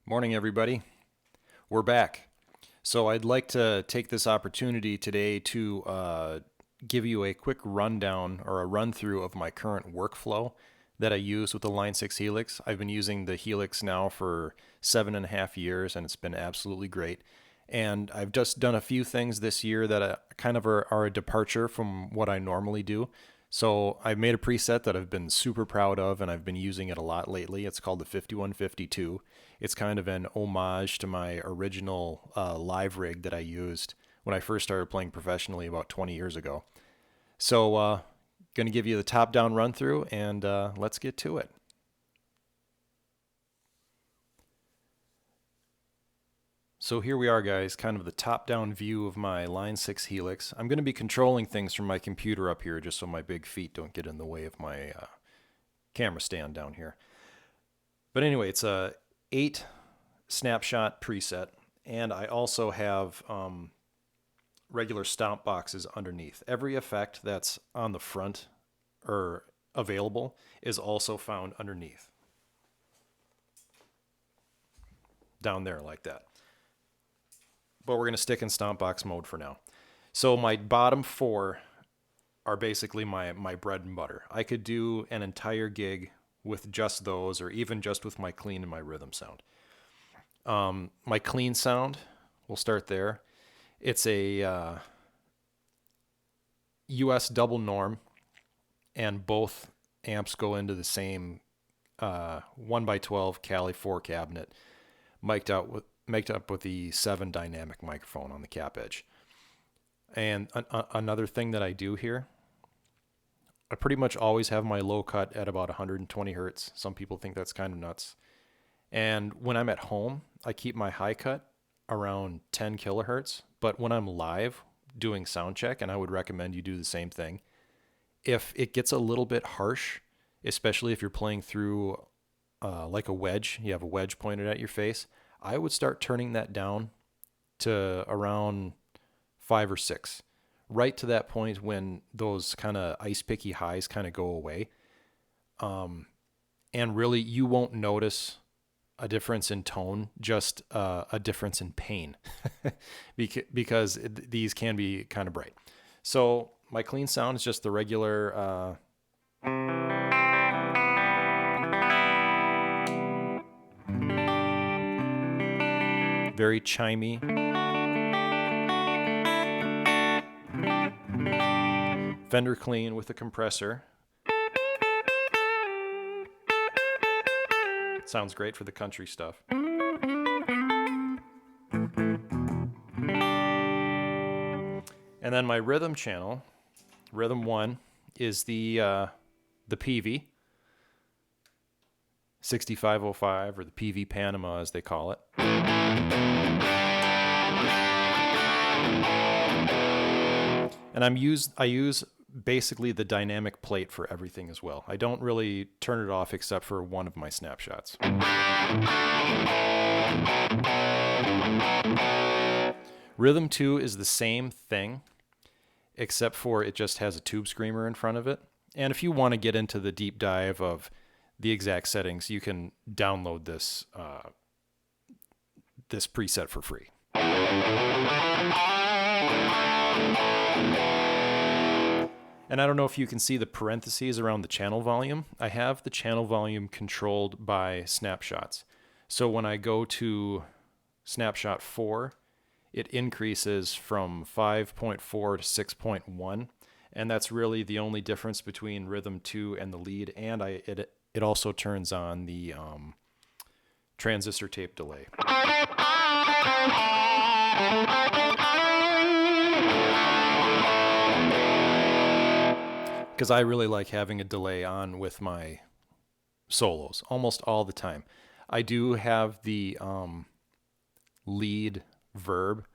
Morning, everybody. We're back. So I'd like to take this opportunity today to give you a quick rundown or a run through of my current workflow that I use with the Line 6 Helix. I've been using the Helix now for 7.5 years, and it's been absolutely great. And I've just done a few things this year that kind of are a departure from what I normally do. So I've made a preset that I've been super proud of, and I've been using it a lot lately. It's called the 5152. It's kind of an homage to my original live rig that I used when I first started playing professionally about 20 years ago. So going to give you the top-down run-through, and let's get to it. So here we are, guys, kind of the top-down view of my Line 6 Helix. I'm going to be controlling things from my computer up here just so my big feet don't get in the way of my camera stand down here. But anyway, it's a 8 snapshot preset, and I also have regular stomp boxes underneath. Every effect that's on the front or available is also found underneath. Down there like that. But we're going to stick in stomp box mode for now. So my bottom 4 are basically my bread and butter. I could do an entire gig with just those, or even just with my clean and my rhythm sound. My clean sound, we'll start there. It's a US double norm, and both amps go into the same 1x12 Cali 4 cabinet, mic'd up with the 7 dynamic microphone on the cap edge. And another thing that I do here, I pretty much always have my low cut at about 120 hertz. Some people think that's kind of nuts. And when I'm at home, I keep my high cut around 10 kilohertz. But when I'm live doing sound check, and I would recommend you do the same thing, if it gets a little bit harsh, especially if you're playing through like a wedge, you have a wedge pointed at your face, I would start turning that down to around 5 or 6, right to that point when those kind of ice picky highs kind of go away. And really, you won't notice a difference in tone, just a difference in pain, because these can be kind of bright. So my clean sound is just the regular... very chimey. Fender clean with a compressor. It sounds great for the country stuff. And then my rhythm channel, rhythm 1, is the PV 6505, or the PV Panama as they call it. And I use basically the dynamic plate for everything as well. I don't really turn it off except for one of my snapshots. Rhythm 2 is the same thing, except for it just has a tube screamer in front of it. And if you want to get into the deep dive of the exact settings, you can download this this preset for free. And I don't know if you can see the parentheses around the channel volume. I have the channel volume controlled by snapshots. So when I go to snapshot 4, it increases from 5.4 to 6.1. And that's really the only difference between rhythm 2 and the lead. And it also turns on the transistor tape delay. Because I really like having a delay on with my solos almost all the time. I do have the lead verb,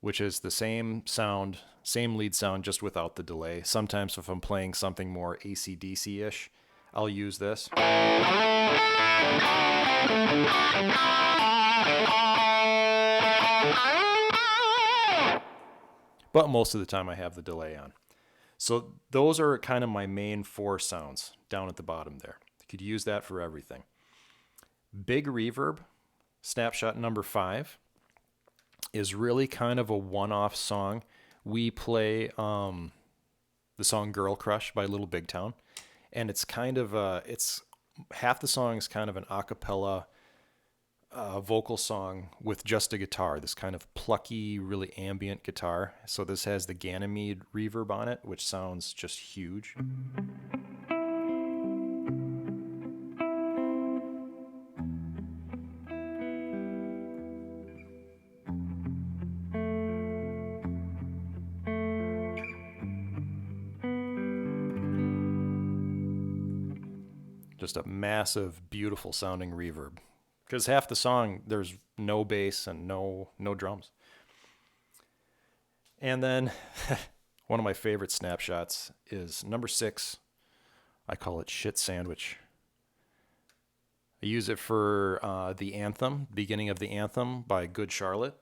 which is the same sound, same lead sound, just without the delay. Sometimes if I'm playing something more AC/DC-ish, I'll use this. But most of the time I have the delay on. So those are kind of my main 4 sounds down at the bottom there. You could use that for everything. Big reverb, snapshot number 5, is really kind of a one-off song. We play the song Girl Crush by Little Big Town. And it's kind of, it's half the song is kind of an a cappella vocal song with just a guitar, this kind of plucky, really ambient guitar. So this has the Ganymede reverb on it, which sounds just huge. Just a massive, beautiful sounding reverb. Because half the song, there's no bass and no drums. And then one of my favorite snapshots is number 6. I call it Shit Sandwich. I use it for the anthem, beginning of the anthem by Good Charlotte.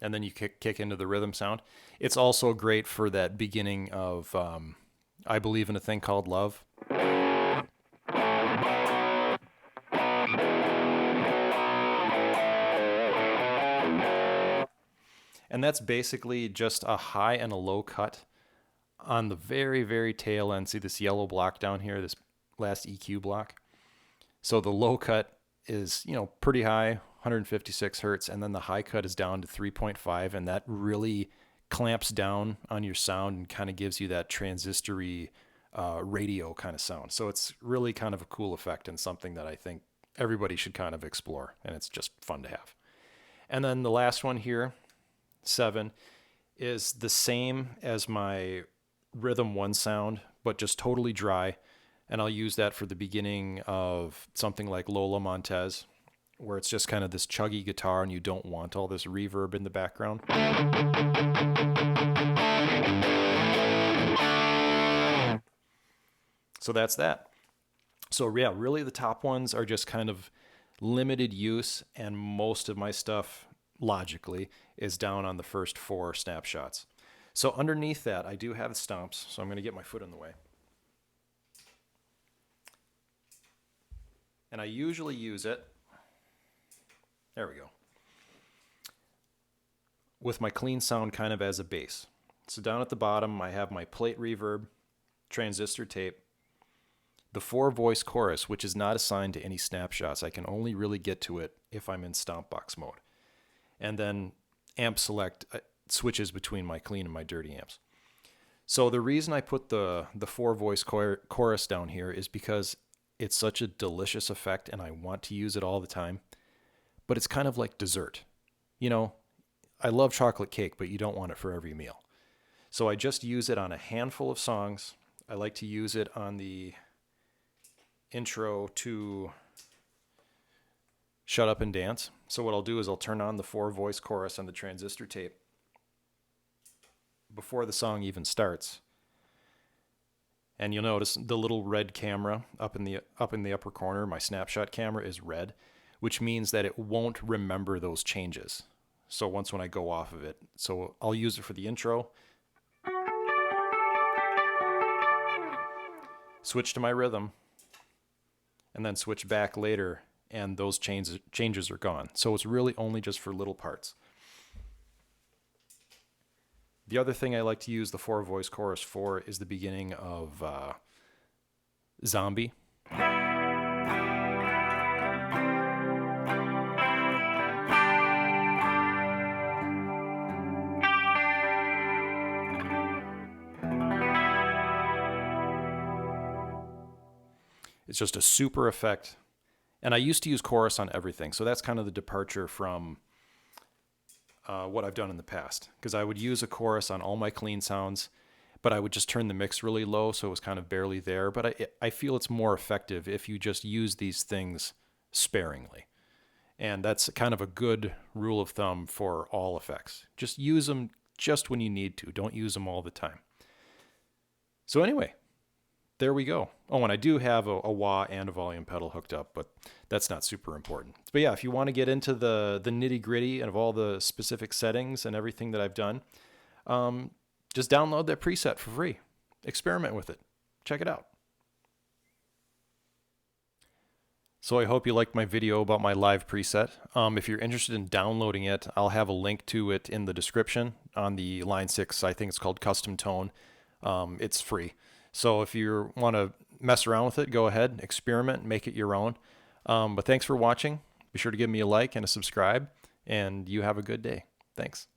And then you kick into the rhythm sound. It's also great for that beginning of I Believe in a Thing Called Love. And that's basically just a high and a low cut on the very, very tail end. See this yellow block down here, this last EQ block? So the low cut is, pretty high, 156 hertz, and then the high cut is down to 3.5, and that really clamps down on your sound and kind of gives you that transistory radio kind of sound. So it's really kind of a cool effect and something that I think everybody should kind of explore, and it's just fun to have. And then the last one here, 7, is the same as my Rhythm 1 sound, but just totally dry. And I'll use that for the beginning of something like Lola Montez, where it's just kind of this chuggy guitar and you don't want all this reverb in the background. So that's that. So yeah, really the top ones are just kind of limited use, and most of my stuff, logically, is down on the first 4 snapshots. So underneath that, I do have stomps, so I'm going to get my foot in the way. And I usually use it, there we go, with my clean sound kind of as a base. So down at the bottom, I have my plate reverb, transistor tape, the 4-voice chorus, which is not assigned to any snapshots. I can only really get to it if I'm in stomp box mode. And then amp select switches between my clean and my dirty amps. So the reason I put the 4-voice chorus down here is because it's such a delicious effect and I want to use it all the time. But it's kind of like dessert. I love chocolate cake, but you don't want it for every meal. So I just use it on a handful of songs. I like to use it on the intro to Shut Up and Dance. So what I'll do is I'll turn on the 4-voice chorus on the transistor tape before the song even starts. And you'll notice the little red camera up in the upper corner, my snapshot camera, is red, which means that it won't remember those changes. So when I go off of it. So I'll use it for the intro. Switch to my rhythm. And then switch back later, and those changes are gone. So it's really only just for little parts. The other thing I like to use the 4-voice chorus for is the beginning of Zombie. It's just a super effect. And I used to use chorus on everything. So that's kind of the departure from what I've done in the past. Because I would use a chorus on all my clean sounds. but I would just turn the mix really low so it was kind of barely there. But I feel it's more effective if you just use these things sparingly. And that's kind of a good rule of thumb for all effects. Just use them just when you need to. Don't use them all the time. So anyway, there we go. Oh, and I do have a wah and a volume pedal hooked up, but that's not super important. But yeah, if you want to get into the nitty gritty of all the specific settings and everything that I've done, just download that preset for free. Experiment with it. Check it out. So I hope you liked my video about my live preset. If you're interested in downloading it, I'll have a link to it in the description on the Line 6, I think it's called Custom Tone. It's free. So if you want to mess around with it, go ahead, experiment, make it your own. But thanks for watching. Be sure to give me a like and a subscribe, and you have a good day. Thanks.